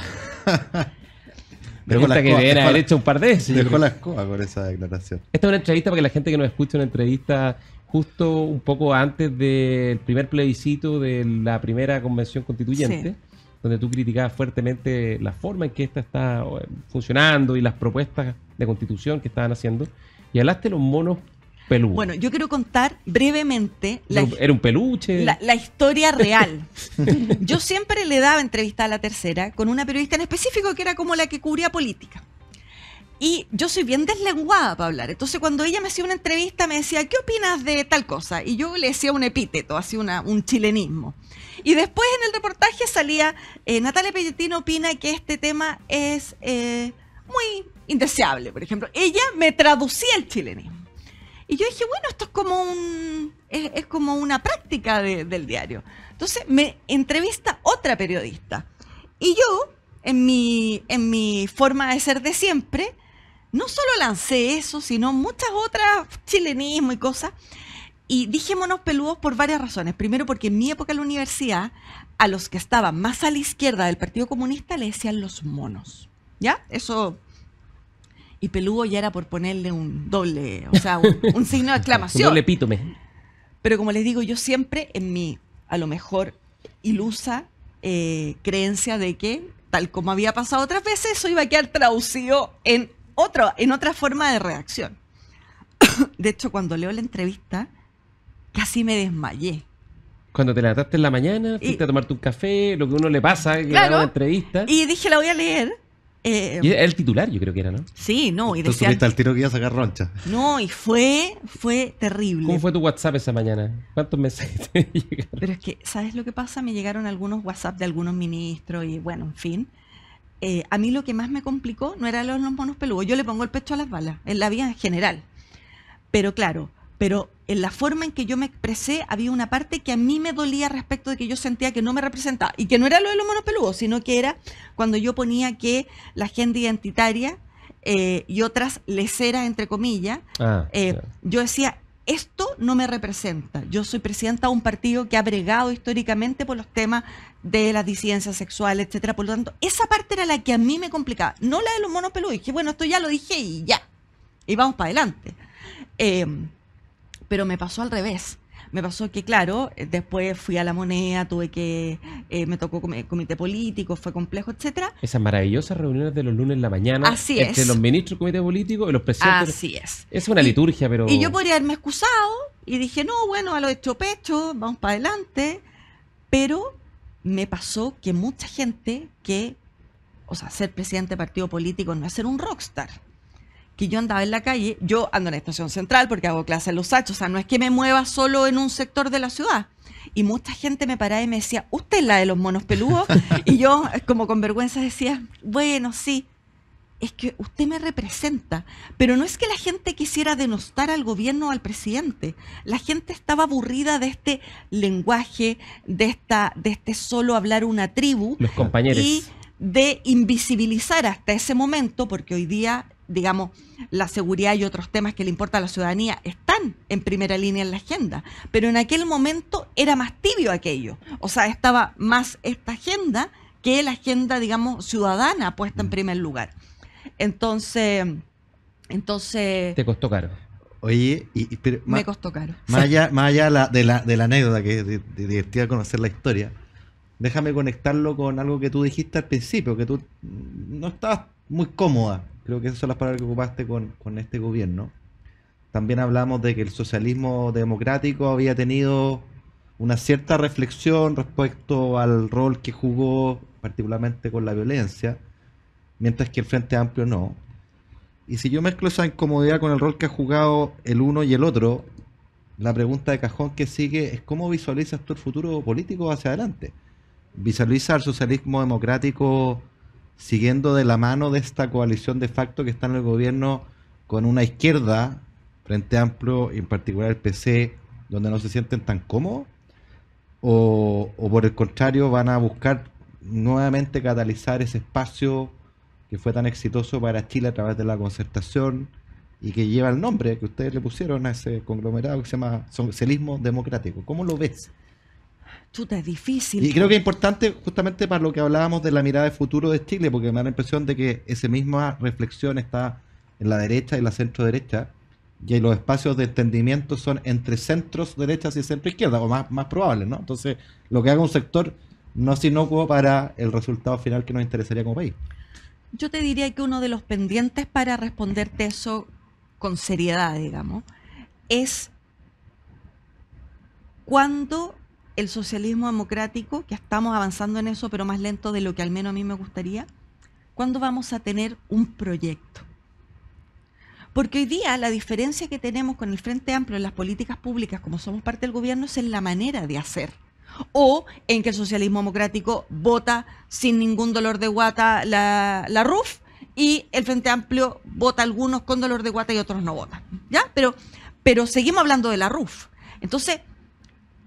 Pregunta que deben haber hecho un par de veces. Dejó la escoba con esa declaración. Esta es una entrevista para que la gente que nos escucha, una entrevista justo un poco antes del primer plebiscito de la primera convención constituyente, donde tú criticabas fuertemente la forma en que esta está funcionando y las propuestas de constitución que estaban haciendo, y hablaste de los monos peludos. Bueno, yo quiero contar brevemente Era un peluche. la historia real. Yo siempre le daba entrevista a La Tercera con una periodista en específico que era como la que cubría política. Y yo soy bien deslenguada para hablar. Entonces, cuando ella me hacía una entrevista, me decía, ¿qué opinas de tal cosa? Y yo le decía un epíteto, así un chilenismo. Y después en el reportaje salía, Natalia Pergentili opina que este tema es muy indeseable, por ejemplo. Ella me traducía el chilenismo. Y yo dije, bueno, esto es como una práctica del diario. Entonces me entrevista otra periodista. Y yo, en mi forma de ser de siempre, no solo lancé eso, sino muchas otras, chilenismo y cosas. Y dije monos peludos por varias razones. Primero, porque en mi época en la universidad, a los que estaban más a la izquierda del Partido Comunista le decían los monos. ¿Ya? Eso. Y peludo ya era por ponerle un doble, o sea, un signo de exclamación. Un doble epítome. Pero como les digo, yo siempre en mi, a lo mejor, ilusa creencia de que, tal como había pasado otras veces, eso iba a quedar traducido en otra forma de redacción. De hecho, cuando leo la entrevista, casi me desmayé. Cuando te levantaste en la mañana, fuiste a tomarte un café, lo que uno le pasa, que Claro, da una entrevista. Y dije, la voy a leer. Y era el titular, yo creo que era, ¿no? Sí, no, y Tú decían, supiste al tiro que iba a sacar roncha. no, y fue terrible. ¿Cómo fue tu WhatsApp esa mañana? ¿Cuántos mensajes te llegaron? Pero es que, ¿sabes lo que pasa? Me llegaron algunos WhatsApp de algunos ministros y bueno, en fin. a mí lo que más me complicó no era los monos peludos. Yo le pongo el pecho a las balas, en la vida en general. Pero claro, pero en la forma en que yo me expresé había una parte que a mí me dolía respecto de que yo sentía que no me representaba. Y que no era lo de los monos peludos, sino que era cuando yo ponía que la agenda identitaria y otras leceras, entre comillas, yo decía, esto no me representa. Yo soy presidenta de un partido que ha bregado históricamente por los temas de las disidencias sexuales, etcétera. Por lo tanto, esa parte era la que a mí me complicaba, no la de los monos peludos. Y dije, bueno, esto ya lo dije y ya. Y vamos para adelante. Pero me pasó al revés. Me pasó que, claro, después fui a La Moneda, me tocó comité político, fue complejo, etcétera. Esas maravillosas reuniones de los lunes en la mañana. Así entre los ministros del comité político y los presidentes. Así es. Es una liturgia, pero... Y yo podría haberme excusado y dije, no, bueno, a lo hecho pecho, vamos para adelante. Pero me pasó que mucha gente o sea, ser presidente de partido político no es ser un rockstar. Que yo andaba en la calle, yo ando en la estación central porque hago clases en Los Hachos, o sea, no es que me mueva solo en un sector de la ciudad. Y mucha gente me paraba y me decía, ¿usted es la de los monos peludos? Y yo, como con vergüenza, decía, bueno, sí, es que usted me representa. Pero no es que la gente quisiera denostar al gobierno o al presidente. La gente estaba aburrida de este lenguaje, de este solo hablar una tribu. Los compañeros. Y de invisibilizar hasta ese momento, porque hoy día, digamos, la seguridad y otros temas que le importa a la ciudadanía están en primera línea en la agenda, pero en aquel momento era más tibio aquello, o sea, estaba más esta agenda que la agenda, digamos, ciudadana puesta en primer lugar. Entonces Te costó caro. Oye, pero me costó caro. Más allá de la anécdota, que es divertida conocer la historia, déjame conectarlo con algo que tú dijiste al principio, que tú no estabas muy cómoda. Creo que esas son las palabras que ocupaste con este gobierno. También hablamos de que el socialismo democrático había tenido una cierta reflexión respecto al rol que jugó, particularmente con la violencia, mientras que el Frente Amplio no. Y si yo mezclo esa incomodidad con el rol que ha jugado el uno y el otro, la pregunta de cajón que sigue es ¿cómo visualizas tú el futuro político hacia adelante? ¿Visualiza el socialismo democrático siguiendo de la mano de esta coalición de facto que está en el gobierno con una izquierda, Frente Amplio y en particular el PC, donde no se sienten tan cómodos? ¿O por el contrario van a buscar nuevamente catalizar ese espacio que fue tan exitoso para Chile a través de la concertación y que lleva el nombre que ustedes le pusieron a ese conglomerado que se llama socialismo democrático? ¿Cómo lo ves? Chuta, es difícil. Y creo que es importante justamente para lo que hablábamos de la mirada de futuro de Chile, porque me da la impresión de que esa misma reflexión está en la derecha y la centro derecha, y los espacios de entendimiento son entre centros derechas y centro izquierda, o más probables, ¿no? Entonces, lo que haga un sector no es inocuo para el resultado final que nos interesaría como país. Yo te diría que uno de los pendientes para responderte eso con seriedad, digamos, es cuando el socialismo democrático, que estamos avanzando en eso, pero más lento de lo que al menos a mí me gustaría, ¿cuándo vamos a tener un proyecto? Porque hoy día la diferencia que tenemos con el Frente Amplio en las políticas públicas, como somos parte del gobierno, es en la manera de hacer. O en que el socialismo democrático vota sin ningún dolor de guata la RUF y el Frente Amplio vota algunos con dolor de guata y otros no votan. ¿Ya? Pero seguimos hablando de la RUF. Entonces,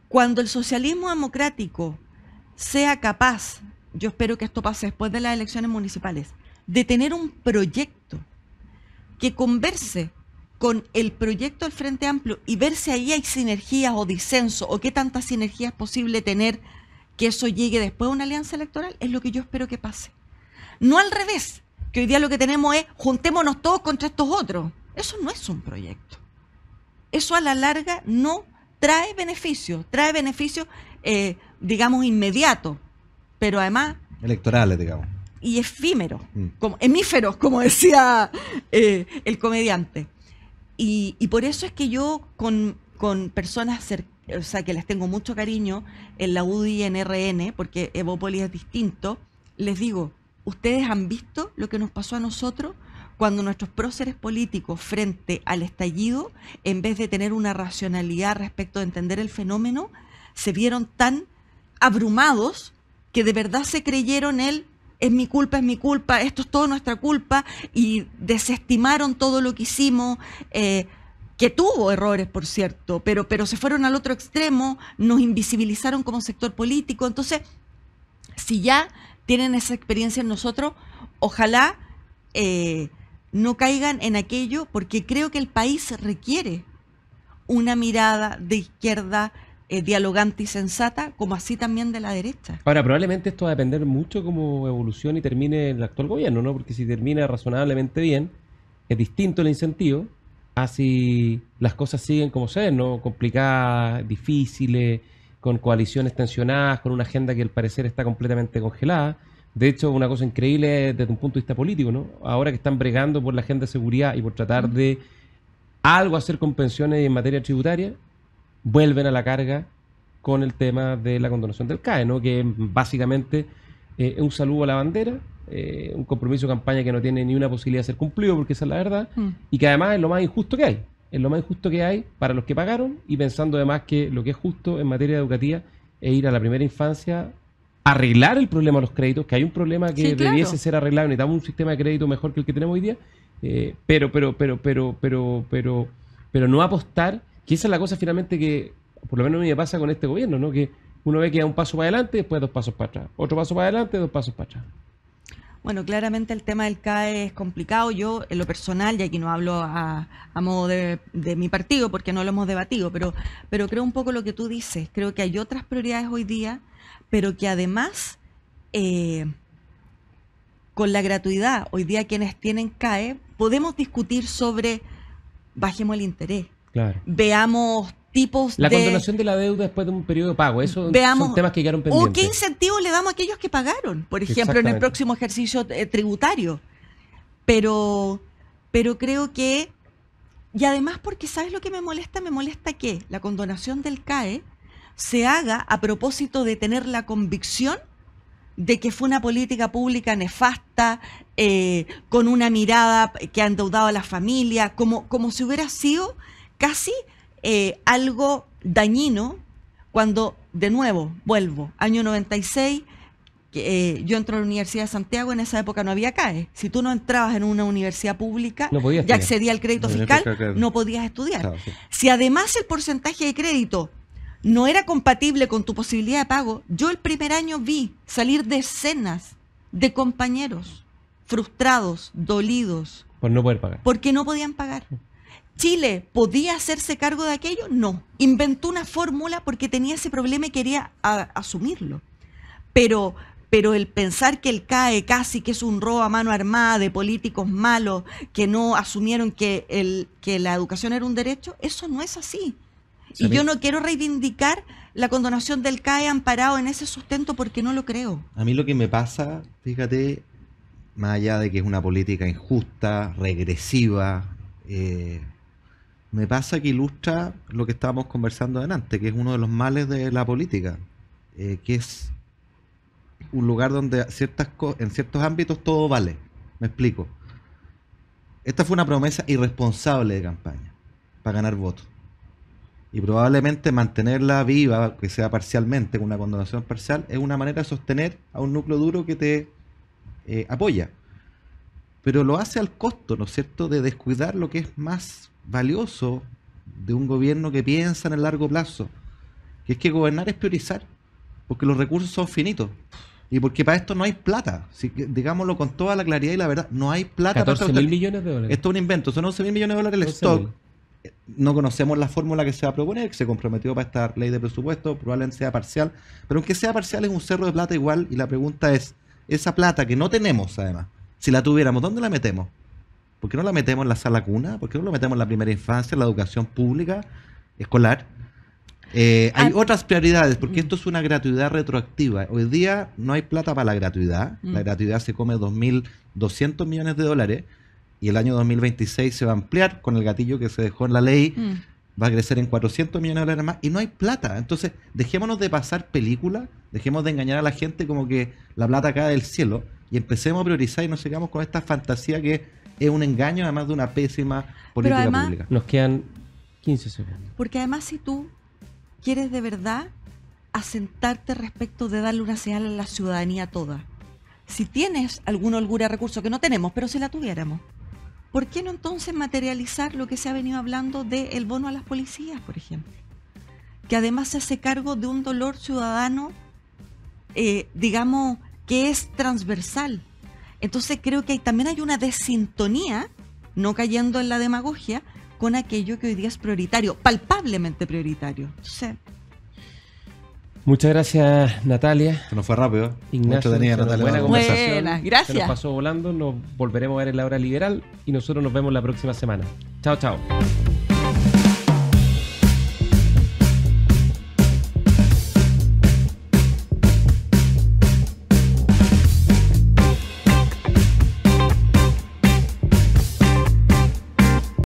cuando el socialismo democrático sea capaz, yo espero que esto pase después de las elecciones municipales, de tener un proyecto que converse con el proyecto del Frente Amplio y ver si ahí hay sinergias o disenso o qué tanta sinergia es posible tener que eso llegue después de una alianza electoral, es lo que yo espero que pase. No al revés, que hoy día lo que tenemos es juntémonos todos contra estos otros. Eso no es un proyecto. Eso a la larga no trae beneficios, digamos, inmediatos, pero además... electorales, digamos. Y efímeros, como hemíferos, como decía el comediante. Y por eso es que yo con personas o sea, que les tengo mucho cariño en la UDI y en RN, porque Evópolis es distinto, les digo, ¿ustedes han visto lo que nos pasó a nosotros cuando nuestros próceres políticos frente al estallido, en vez de tener una racionalidad respecto de entender el fenómeno, se vieron tan abrumados que de verdad se creyeron es mi culpa, esto es todo nuestra culpa, y desestimaron todo lo que hicimos, que tuvo errores, por cierto, pero se fueron al otro extremo, nos invisibilizaron como sector político. Entonces, si ya tienen esa experiencia en nosotros, ojalá no caigan en aquello, porque creo que el país requiere una mirada de izquierda dialogante y sensata, como así también de la derecha. Ahora, probablemente esto va a depender mucho cómo evolucione y termine el actual gobierno, ¿no? Porque si termina razonablemente bien, es distinto el incentivo a si las cosas siguen como se ven, ¿no? Complicadas, difíciles, con coaliciones tensionadas, con una agenda que al parecer está completamente congelada. De hecho, una cosa increíble desde un punto de vista político, ¿no? Ahora que están bregando por la agenda de seguridad y por tratar de algo hacer con pensiones en materia tributaria, vuelven a la carga con el tema de la condonación del CAE, ¿no? Que básicamente es un saludo a la bandera, un compromiso de campaña que no tiene ni una posibilidad de ser cumplido, porque esa es la verdad, y que además es lo más injusto que hay. Es lo más injusto que hay para los que pagaron, y pensando además que lo que es justo en materia educativa es ir a la primera infancia, arreglar el problema de los créditos, que hay un problema que Sí, claro, debiese ser arreglado, necesitamos un sistema de crédito mejor que el que tenemos hoy día, pero no apostar, que esa es la cosa finalmente que por lo menos a mí me pasa con este gobierno, ¿no? Que uno ve que da un paso para adelante, después 2 pasos para atrás, otro paso para adelante, 2 pasos para atrás. Bueno, claramente el tema del CAE es complicado. Yo, en lo personal, y aquí no hablo a modo de mi partido, porque no lo hemos debatido, pero creo un poco lo que tú dices. Creo que hay otras prioridades hoy día, pero que además, con la gratuidad, hoy día quienes tienen CAE, podemos discutir sobre, bajemos el interés, Claro. veamos tipos La de... condonación de la deuda después de un periodo de pago, eso Veamos, son temas que quedaron pendientes. ¿o qué incentivo le damos a aquellos que pagaron, por ejemplo, en el Exactamente. próximo ejercicio tributario? Pero creo que... Y además, porque ¿sabes lo que me molesta? Me molesta que la condonación del CAE se haga a propósito de tener la convicción de que fue una política pública nefasta, con una mirada que ha endeudado a la familia, como si hubiera sido casi algo dañino, cuando, de nuevo, vuelvo, año 96, yo entro a la Universidad de Santiago, en esa época no había CAE. Si tú no entrabas en una universidad pública No podías y estudiar. accedías al crédito No, fiscal, claro. no podías estudiar. Claro, sí. Si además el porcentaje de crédito no era compatible con tu posibilidad de pago, yo el primer año vi salir decenas de compañeros frustrados, dolidos, Por no poder pagar. porque no podían pagar. ¿Chile podía hacerse cargo de aquello? No. Inventó una fórmula porque tenía ese problema y quería asumirlo. Pero el pensar que el CAE casi que es un robo a mano armada de políticos malos que no asumieron que la educación era un derecho, eso no es así. Y yo no quiero reivindicar la condonación del CAE amparado en ese sustento, porque no lo creo. A mí lo que me pasa, fíjate, más allá de que es una política injusta, regresiva, me pasa que ilustra lo que estábamos conversando adelante, que es uno de los males de la política, que es un lugar donde en ciertos ámbitos todo vale. Me explico. Esta fue una promesa irresponsable de campaña para ganar votos. Y probablemente mantenerla viva, que sea parcialmente, con una condonación parcial, es una manera de sostener a un núcleo duro que te apoya. Pero lo hace al costo, ¿no es cierto?, de descuidar lo que es más valioso de un gobierno que piensa en el largo plazo, que es que gobernar es priorizar, porque los recursos son finitos. Y porque para esto no hay plata. Digámoslo con toda la claridad y la verdad, no hay plata para 14.000 millones de dólares. Esto es un invento, son 11.000 millones de dólares el 11.000. stock. No conocemos la fórmula que se va a proponer, que se comprometió para esta ley de presupuesto, probablemente sea parcial, pero aunque sea parcial es un cerro de plata igual, y la pregunta es, esa plata que no tenemos además, si la tuviéramos, ¿dónde la metemos? ¿Por qué no la metemos en la sala cuna? ¿Por qué no la metemos en la primera infancia, en la educación pública, escolar? Hay otras prioridades, porque esto es una gratuidad retroactiva. Hoy día no hay plata para la gratuidad. La gratuidad se come 2.200 millones de dólares y el año 2026 se va a ampliar con el gatillo que se dejó en la ley. Va a crecer en 400 millones de dólares más y no hay plata. Entonces, dejémonos de pasar películas, dejemos de engañar a la gente como que la plata cae del cielo y empecemos a priorizar y no sigamos con esta fantasía que es un engaño, además de una pésima política además, pública. Nos quedan 15 segundos. Porque además, si tú quieres de verdad asentarte respecto de darle una señal a la ciudadanía toda, si tienes alguna holgura de recursos, que no tenemos, pero si la tuviéramos, ¿por qué no entonces materializar lo que se ha venido hablando del bono a las policías, por ejemplo? Que además se hace cargo de un dolor ciudadano, digamos, que es transversal. Entonces creo que también hay una desintonía, no cayendo en la demagogia, con aquello que hoy día es prioritario, palpablemente prioritario. Entonces, muchas gracias, Natalia. Se nos fue rápido. Ignacio, Mucho tenía, Natalia. buena conversación. Buenas, gracias. Se nos pasó volando. Nos volveremos a ver en la hora liberal y nosotros nos vemos la próxima semana. Chao, chao.